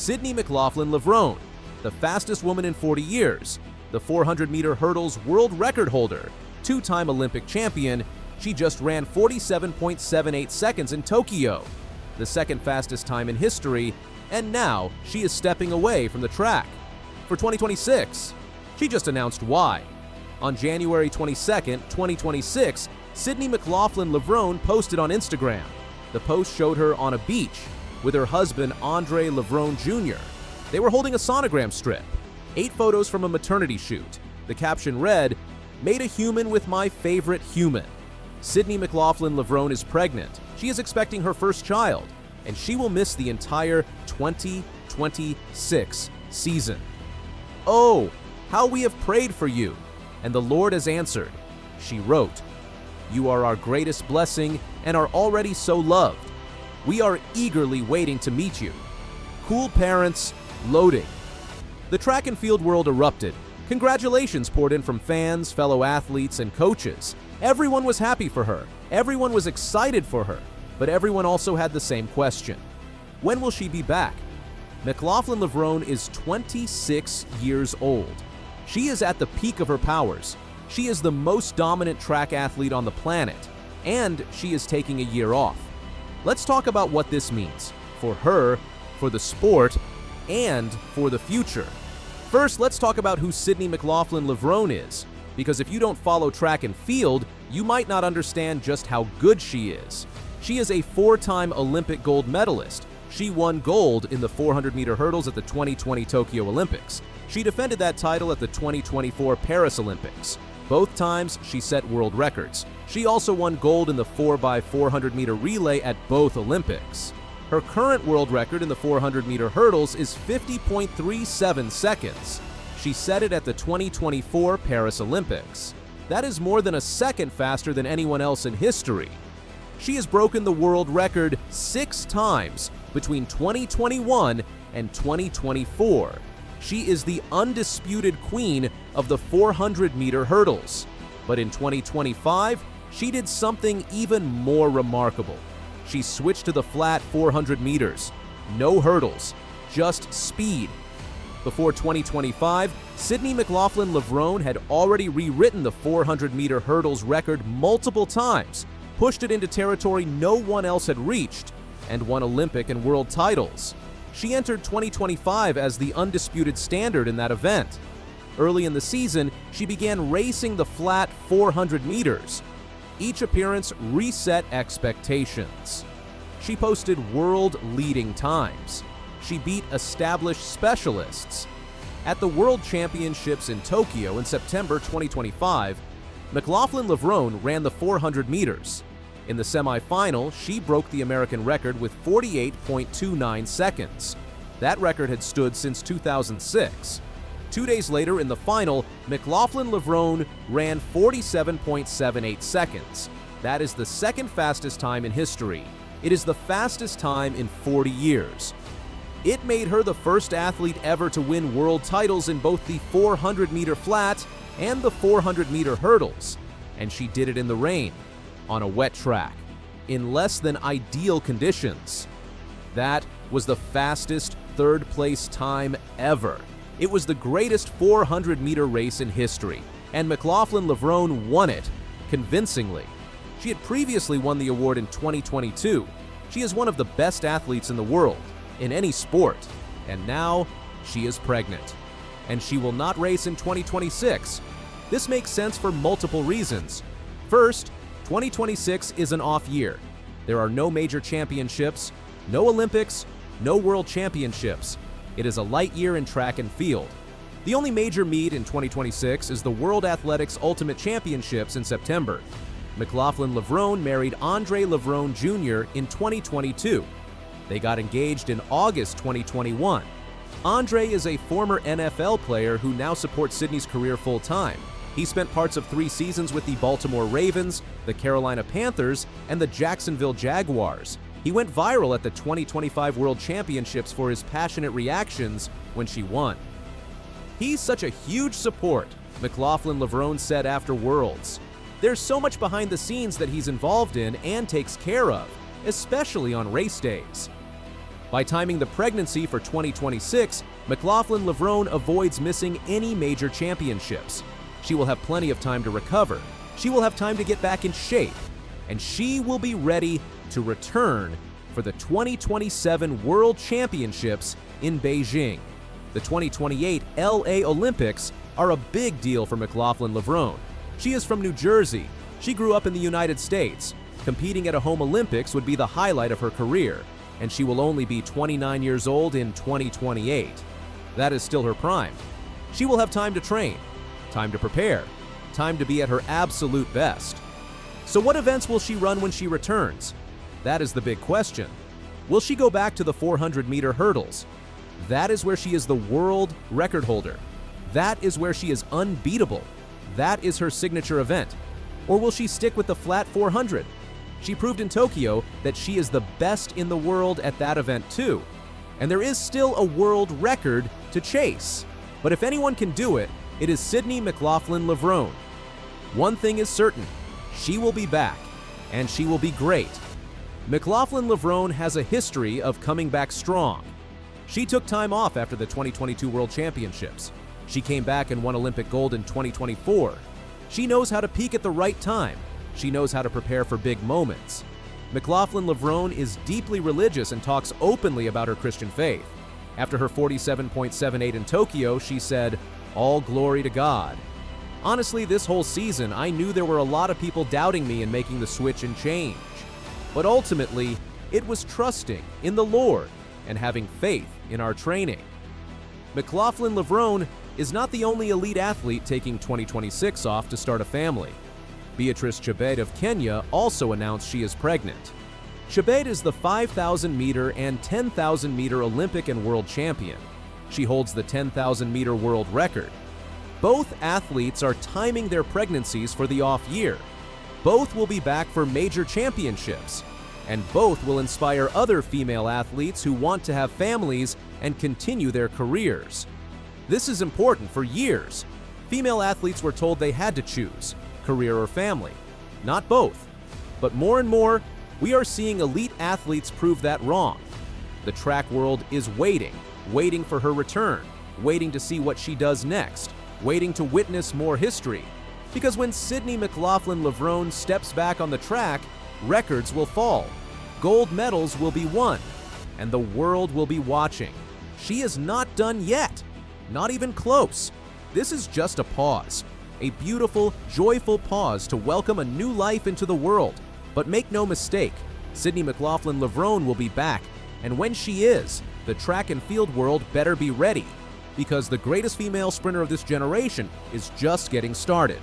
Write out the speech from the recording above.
Sydney McLaughlin-Levrone, the fastest woman in 40 years, the 400-meter hurdles world record holder, two-time Olympic champion. She just ran 47.78 seconds in Tokyo, the second fastest time in history, and now she is stepping away from the track. For 2026, she just announced why. On January 22, 2026, Sydney McLaughlin-Levrone posted on Instagram. The post showed her on a beach with her husband Andre Levrone Jr. They were holding a sonogram strip. 8 photos from a maternity shoot. The caption read, "Made a human with my favorite human." Sydney McLaughlin-Levrone is pregnant. She is expecting her first child, and she will miss the entire 2026 season. "Oh, how we have prayed for you, and the Lord has answered," she wrote. "You are our greatest blessing and are already so loved. We are eagerly waiting to meet you. Cool parents, loading." The track and field world erupted. Congratulations poured in from fans, fellow athletes, and coaches. Everyone was happy for her. Everyone was excited for her. But everyone also had the same question. When will she be back? McLaughlin-Levrone is 26 years old. She is at the peak of her powers. She is the most dominant track athlete on the planet, and she is taking a year off. Let's talk about what this means for her, for the sport, and for the future. First, let's talk about who Sydney McLaughlin-Levrone is, because if you don't follow track and field, you might not understand just how good she is. She is a 4-time Olympic gold medalist. She won gold in the 400-meter hurdles at the 2020 Tokyo Olympics. She defended that title at the 2024 Paris Olympics. Both times, she set world records. She also won gold in the 4x400-meter relay at both Olympics. Her current world record in the 400-meter hurdles is 50.37 seconds. She set it at the 2024 Paris Olympics. That is more than a second faster than anyone else in history. She has broken the world record 6 times between 2021 and 2024. She is the undisputed queen of the 400-meter hurdles. But in 2025, she did something even more remarkable. She switched to the flat 400 meters. No hurdles, just speed. Before 2025, Sydney McLaughlin-Levrone had already rewritten the 400-meter hurdles record multiple times, pushed it into territory no one else had reached, and won Olympic and world titles. She entered 2025 as the undisputed standard in that event. Early in the season, she began racing the flat 400 meters. Each appearance reset expectations. She posted world-leading times. She beat established specialists. At the World Championships in Tokyo in September 2025, McLaughlin-Levrone ran the 400 meters. In the semifinal, she broke the American record with 48.29 seconds. That record had stood since 2006. 2 days later in the final, McLaughlin-Levrone ran 47.78 seconds. That is the second fastest time in history. It is the fastest time in 40 years. It made her the first athlete ever to win world titles in both the 400-meter flat and the 400-meter hurdles. And she did it in the rain, on a wet track, in less than ideal conditions. That was the fastest third-place time ever. It was the greatest 400-meter race in history, and McLaughlin-Levrone won it convincingly. She had previously won the award in 2022. She is one of the best athletes in the world, in any sport, and now she is pregnant. And she will not race in 2026. This makes sense for multiple reasons. First, 2026 is an off year. There are no major championships, no Olympics, no world championships. It is a light year in track and field. The only major meet in 2026 is the World Athletics Ultimate Championships in September. McLaughlin-Levrone married Andre Levrone Jr. in 2022. They got engaged in August 2021. Andre is a former NFL player who now supports Sydney's career full-time. He spent parts of 3 seasons with the Baltimore Ravens, the Carolina Panthers, and the Jacksonville Jaguars. He went viral at the 2025 World Championships for his passionate reactions when she won. "He's such a huge support," McLaughlin-Levrone said after Worlds. "There's so much behind the scenes that he's involved in and takes care of, especially on race days." By timing the pregnancy for 2026, McLaughlin-Levrone avoids missing any major championships. She will have plenty of time to recover. She will have time to get back in shape. And she will be ready to return for the 2027 World Championships in Beijing. The 2028 LA Olympics are a big deal for McLaughlin-Levrone. She is from New Jersey. She grew up in the United States. Competing at a home Olympics would be the highlight of her career, and she will only be 29 years old in 2028. That is still her prime. She will have time to train, time to prepare, time to be at her absolute best. So what events will she run when she returns? That is the big question. Will she go back to the 400-meter hurdles? That is where she is the world record holder. That is where she is unbeatable. That is her signature event. Or will she stick with the flat 400? She proved in Tokyo that she is the best in the world at that event too. And there is still a world record to chase. But if anyone can do it, it is Sydney McLaughlin-Levrone. One thing is certain, she will be back, and she will be great. McLaughlin-Levrone has a history of coming back strong. She took time off after the 2022 World Championships. She came back and won Olympic gold in 2024. She knows how to peak at the right time. She knows how to prepare for big moments. McLaughlin-Levrone is deeply religious and talks openly about her Christian faith. After her 47.78 in Tokyo, she said, "All glory to God." Honestly, this whole season, I knew there were a lot of people doubting me and making the switch and change. But ultimately, it was trusting in the Lord and having faith in our training. McLaughlin-Levrone is not the only elite athlete taking 2026 off to start a family. Beatrice Chebet of Kenya also announced she is pregnant. Chebet is the 5,000-meter and 10,000-meter Olympic and world champion. She holds the 10,000-meter world record. Both athletes are timing their pregnancies for the off year. Both will be back for major championships, and both will inspire other female athletes who want to have families and continue their careers. This is important. For years, female athletes were told they had to choose career or family. Not both. But more and more, we are seeing elite athletes prove that wrong. The track world is waiting for her return, waiting to see what she does next, waiting to witness more history. Because when Sydney McLaughlin-Levrone steps back on the track, records will fall, gold medals will be won, and the world will be watching. She is not done yet, not even close. This is just a pause, a beautiful, joyful pause to welcome a new life into the world. But make no mistake, Sydney McLaughlin-Levrone will be back, and when she is, the track and field world better be ready, because the greatest female sprinter of this generation is just getting started.